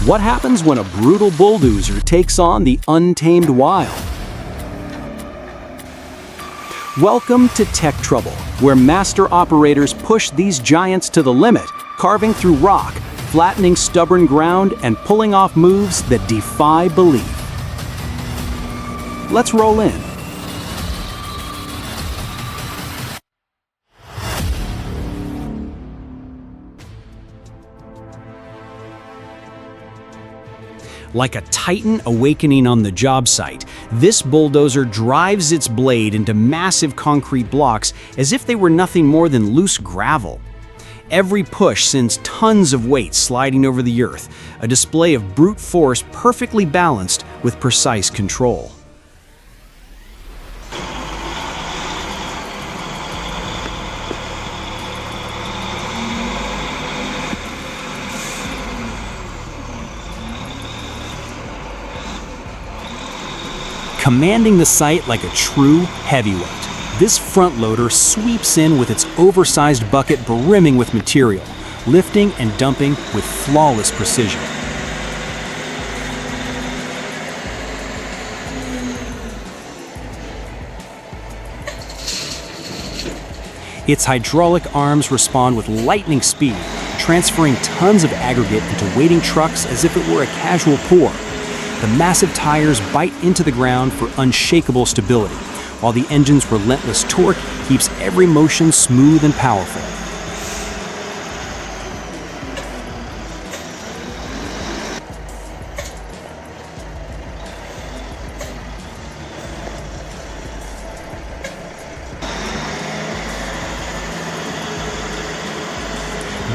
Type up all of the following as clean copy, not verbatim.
What happens when a brutal bulldozer takes on the untamed wild? Welcome to Tech Trouble, where master operators push these giants to the limit, carving through rock, flattening stubborn ground, and pulling off moves that defy belief. Let's roll in. Like a titan awakening on the job site, this bulldozer drives its blade into massive concrete blocks as if they were nothing more than loose gravel. Every push sends tons of weight sliding over the earth, a display of brute force perfectly balanced with precise control. Commanding the site like a true heavyweight, this front loader sweeps in with its oversized bucket brimming with material, lifting and dumping with flawless precision. Its hydraulic arms respond with lightning speed, transferring tons of aggregate into waiting trucks as if it were a casual pour. The massive tires bite into the ground for unshakable stability, while the engine's relentless torque keeps every motion smooth and powerful.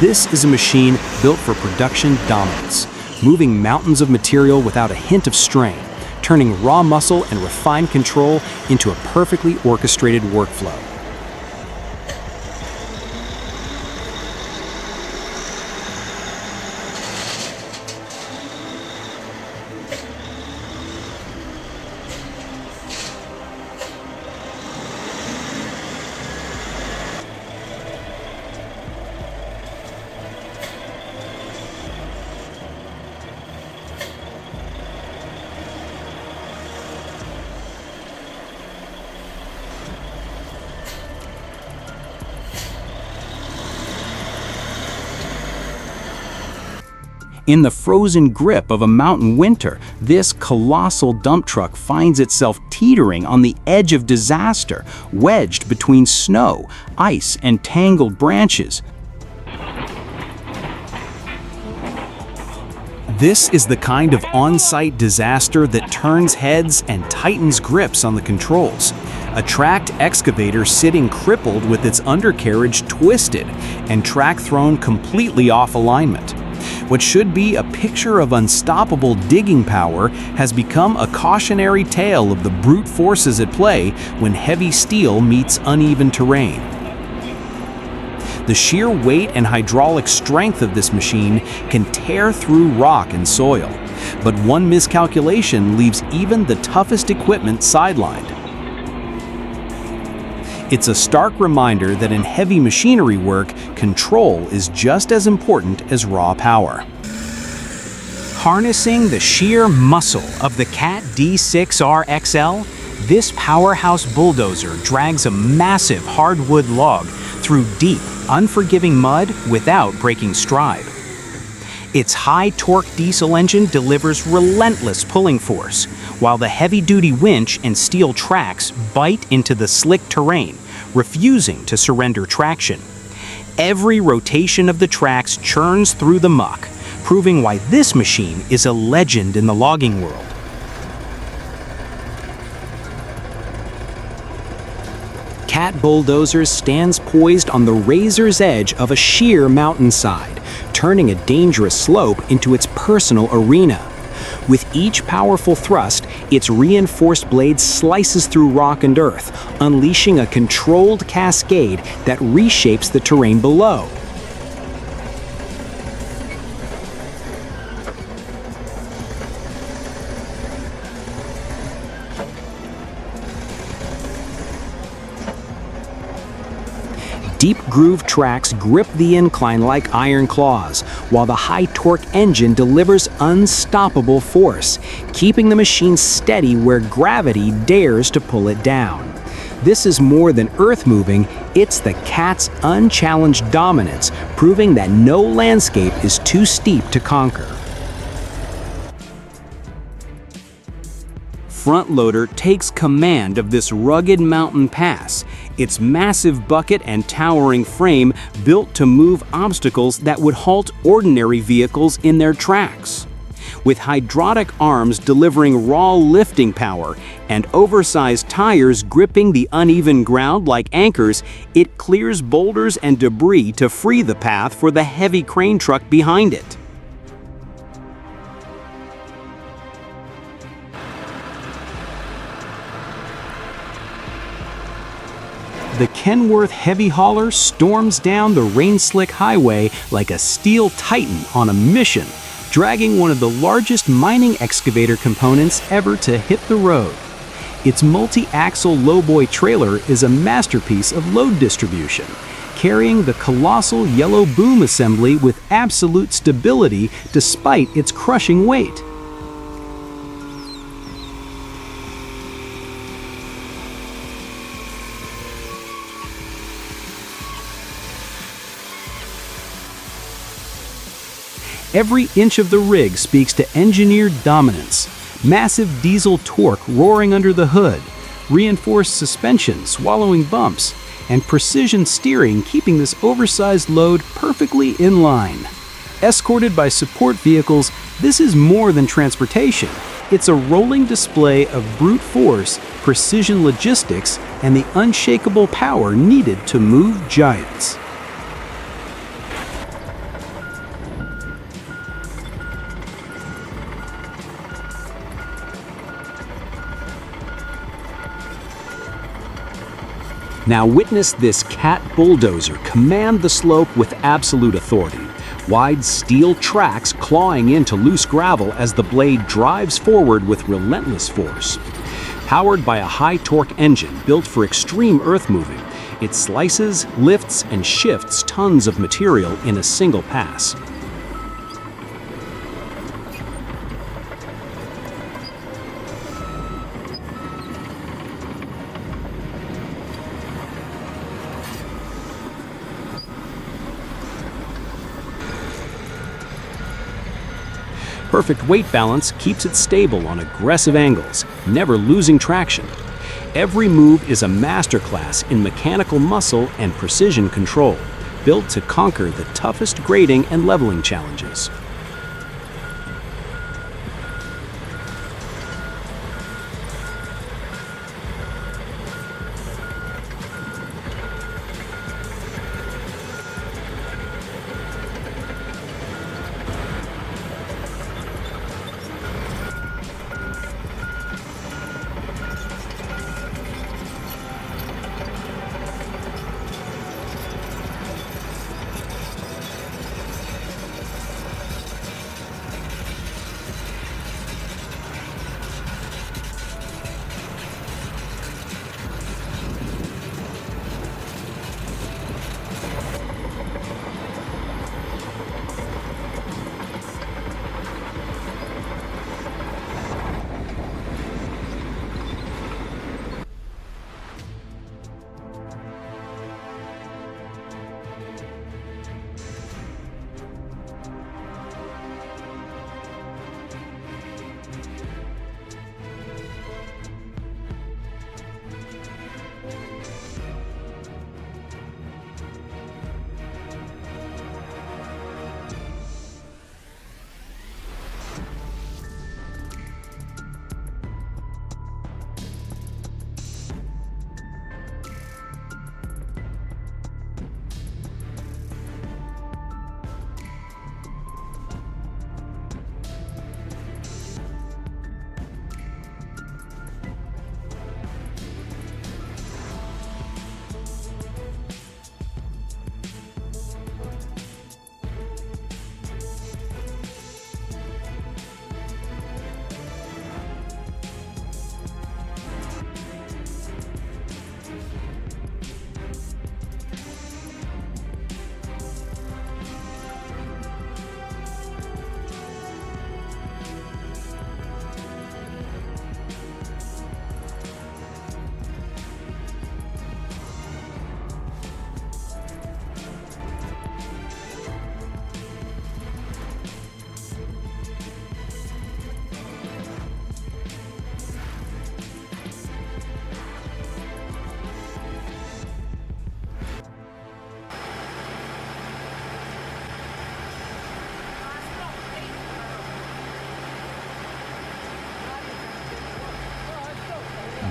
This is a machine built for production dominance, moving mountains of material without a hint of strain, turning raw muscle and refined control into a perfectly orchestrated workflow. In the frozen grip of a mountain winter, this colossal dump truck finds itself teetering on the edge of disaster, wedged between snow, ice, and tangled branches. This is the kind of on-site disaster that turns heads and tightens grips on the controls. A tracked excavator sitting crippled with its undercarriage twisted and track thrown completely off alignment. What should be a picture of unstoppable digging power has become a cautionary tale of the brute forces at play when heavy steel meets uneven terrain. The sheer weight and hydraulic strength of this machine can tear through rock and soil, but one miscalculation leaves even the toughest equipment sidelined. It's a stark reminder that in heavy machinery work, control is just as important as raw power. Harnessing the sheer muscle of the Cat D6R XL, this powerhouse bulldozer drags a massive hardwood log through deep, unforgiving mud without breaking stride. Its high-torque diesel engine delivers relentless pulling force, while the heavy-duty winch and steel tracks bite into the slick terrain, refusing to surrender traction. Every rotation of the tracks churns through the muck, proving why this machine is a legend in the logging world. Cat Bulldozers stands poised on the razor's edge of a sheer mountainside, turning a dangerous slope into its personal arena. With each powerful thrust, its reinforced blade slices through rock and earth, unleashing a controlled cascade that reshapes the terrain below. Deep groove tracks grip the incline like iron claws, while the high-torque engine delivers unstoppable force, keeping the machine steady where gravity dares to pull it down. This is more than earth-moving, it's the cat's unchallenged dominance, proving that no landscape is too steep to conquer. Front loader takes command of this rugged mountain pass, its massive bucket and towering frame built to move obstacles that would halt ordinary vehicles in their tracks. With hydraulic arms delivering raw lifting power and oversized tires gripping the uneven ground like anchors, it clears boulders and debris to free the path for the heavy crane truck behind it. The Kenworth heavy hauler storms down the rain-slick highway like a steel titan on a mission, dragging one of the largest mining excavator components ever to hit the road. Its multi-axle lowboy trailer is a masterpiece of load distribution, carrying the colossal yellow boom assembly with absolute stability despite its crushing weight. Every inch of the rig speaks to engineered dominance. Massive diesel torque roaring under the hood, reinforced suspension swallowing bumps, and precision steering keeping this oversized load perfectly in line. Escorted by support vehicles, this is more than transportation. It's a rolling display of brute force, precision logistics, and the unshakable power needed to move giants. Now witness this cat bulldozer command the slope with absolute authority. Wide steel tracks clawing into loose gravel as the blade drives forward with relentless force. Powered by a high-torque engine built for extreme earth moving, it slices, lifts, and shifts tons of material in a single pass. Perfect weight balance keeps it stable on aggressive angles, never losing traction. Every move is a masterclass in mechanical muscle and precision control, built to conquer the toughest grading and leveling challenges.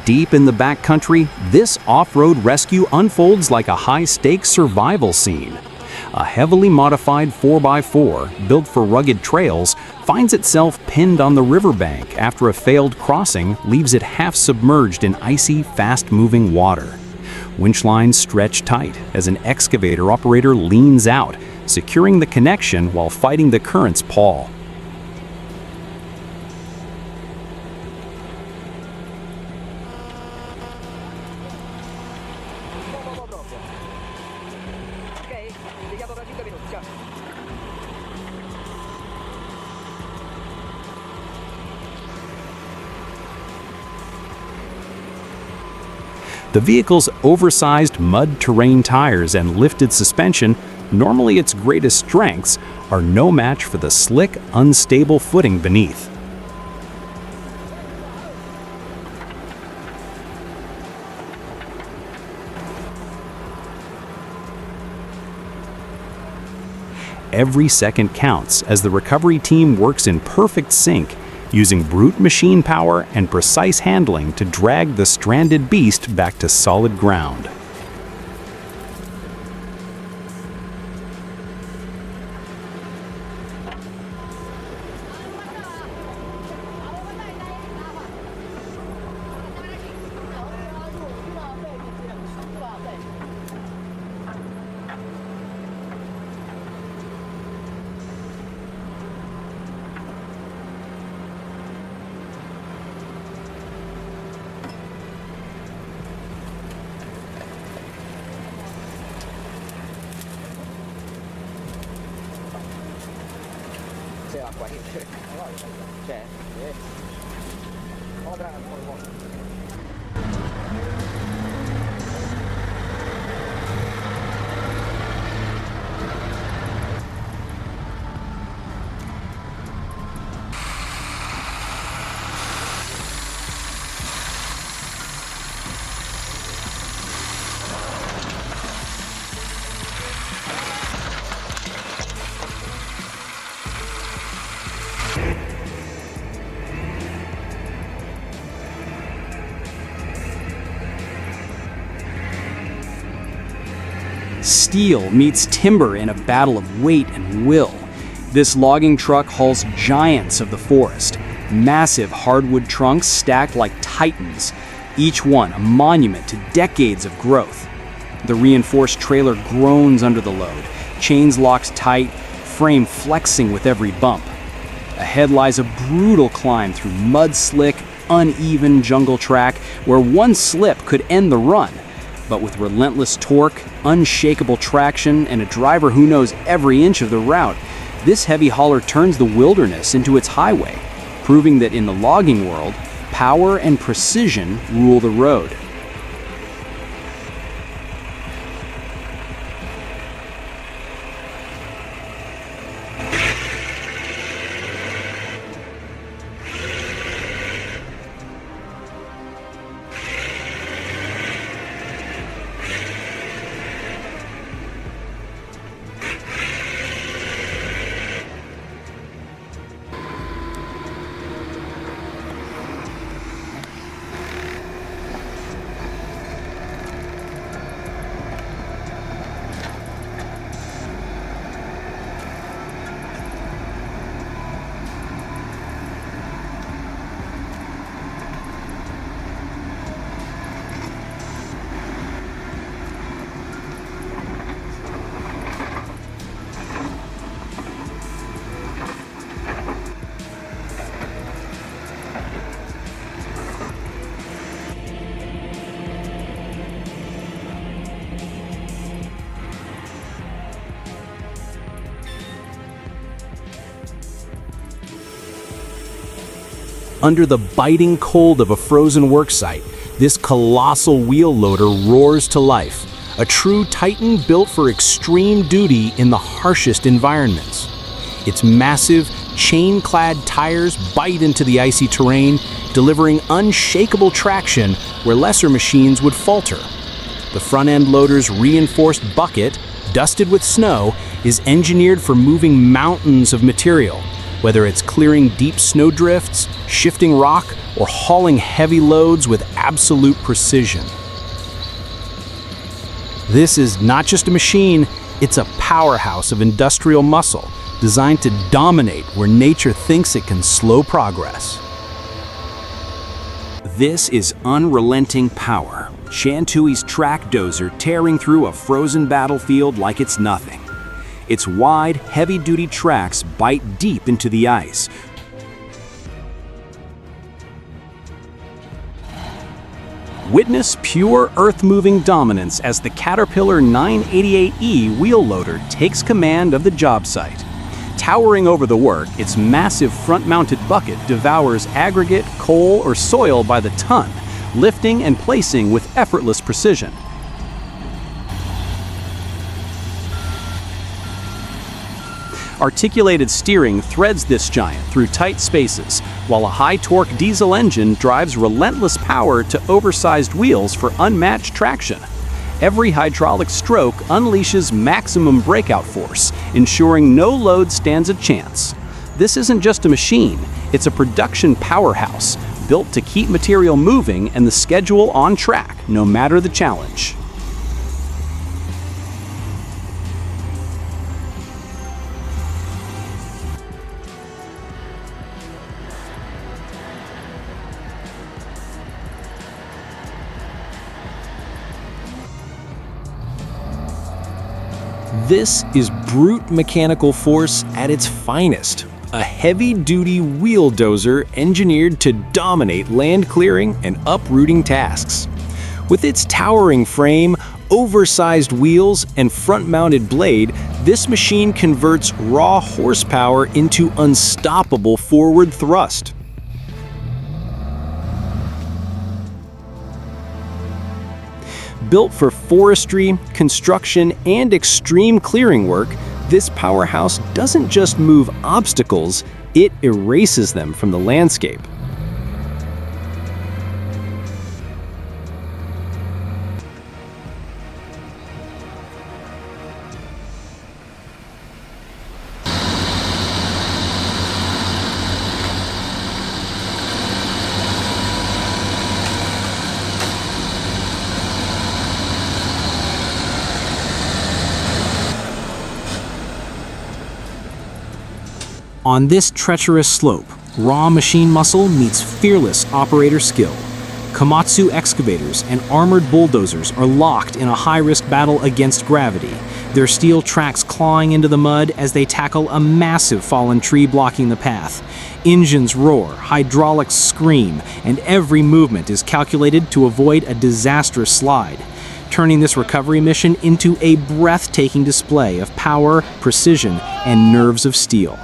Deep in the backcountry, this off-road rescue unfolds like a high-stakes survival scene. A heavily modified 4x4, built for rugged trails, finds itself pinned on the riverbank after a failed crossing leaves it half-submerged in icy, fast-moving water. Winch lines stretch tight as an excavator operator leans out, securing the connection while fighting the current's pull. The vehicle's oversized mud-terrain tires and lifted suspension, normally its greatest strengths, are no match for the slick, unstable footing beneath. Every second counts as the recovery team works in perfect sync, using brute machine power and precise handling to drag the stranded beast back to solid ground. Steel meets timber in a battle of weight and will. This logging truck hauls giants of the forest, massive hardwood trunks stacked like titans, each one a monument to decades of growth. The reinforced trailer groans under the load, chains locked tight, frame flexing with every bump. Ahead lies a brutal climb through mud-slick, uneven jungle track where one slip could end the run. But with relentless torque, unshakable traction, and a driver who knows every inch of the route, this heavy hauler turns the wilderness into its highway, proving that in the logging world, power and precision rule the road. Under the biting cold of a frozen worksite, this colossal wheel loader roars to life, a true titan built for extreme duty in the harshest environments. Its massive, chain-clad tires bite into the icy terrain, delivering unshakable traction where lesser machines would falter. The front-end loader's reinforced bucket, dusted with snow, is engineered for moving mountains of material, whether it's clearing deep snowdrifts, shifting rock, or hauling heavy loads with absolute precision. This is not just a machine, it's a powerhouse of industrial muscle designed to dominate where nature thinks it can slow progress. This is unrelenting power. Shantui's track dozer tearing through a frozen battlefield like it's nothing. Its wide, heavy-duty tracks bite deep into the ice. Witness pure earth-moving dominance as the Caterpillar 988E wheel loader takes command of the job site. Towering over the work, its massive front-mounted bucket devours aggregate, coal, or soil by the ton, lifting and placing with effortless precision. Articulated steering threads this giant through tight spaces, while a high-torque diesel engine drives relentless power to oversized wheels for unmatched traction. Every hydraulic stroke unleashes maximum breakout force, ensuring no load stands a chance. This isn't just a machine, it's a production powerhouse, built to keep material moving and the schedule on track, no matter the challenge. This is brute mechanical force at its finest. A heavy-duty wheel dozer engineered to dominate land clearing and uprooting tasks. With its towering frame, oversized wheels, and front-mounted blade, this machine converts raw horsepower into unstoppable forward thrust. Built for forestry, construction, and extreme clearing work, this powerhouse doesn't just move obstacles, it erases them from the landscape. On this treacherous slope, raw machine muscle meets fearless operator skill. Komatsu excavators and armored bulldozers are locked in a high-risk battle against gravity, their steel tracks clawing into the mud as they tackle a massive fallen tree blocking the path. Engines roar, hydraulics scream, and every movement is calculated to avoid a disastrous slide, turning this recovery mission into a breathtaking display of power, precision, and nerves of steel.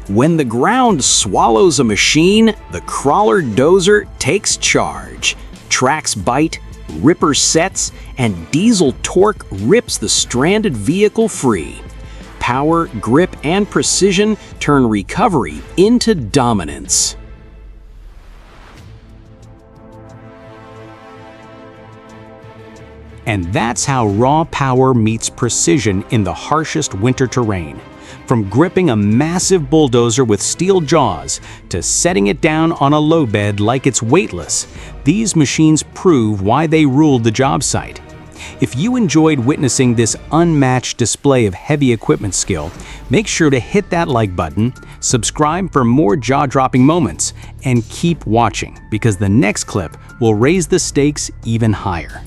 When the ground swallows a machine, the crawler dozer takes charge. Tracks bite, ripper sets, and diesel torque rips the stranded vehicle free. Power, grip, and precision turn recovery into dominance. And that's how raw power meets precision in the harshest winter terrain. From gripping a massive bulldozer with steel jaws to setting it down on a low bed like it's weightless, these machines prove why they ruled the job site. If you enjoyed witnessing this unmatched display of heavy equipment skill, make sure to hit that like button, subscribe for more jaw-dropping moments, and keep watching because the next clip will raise the stakes even higher.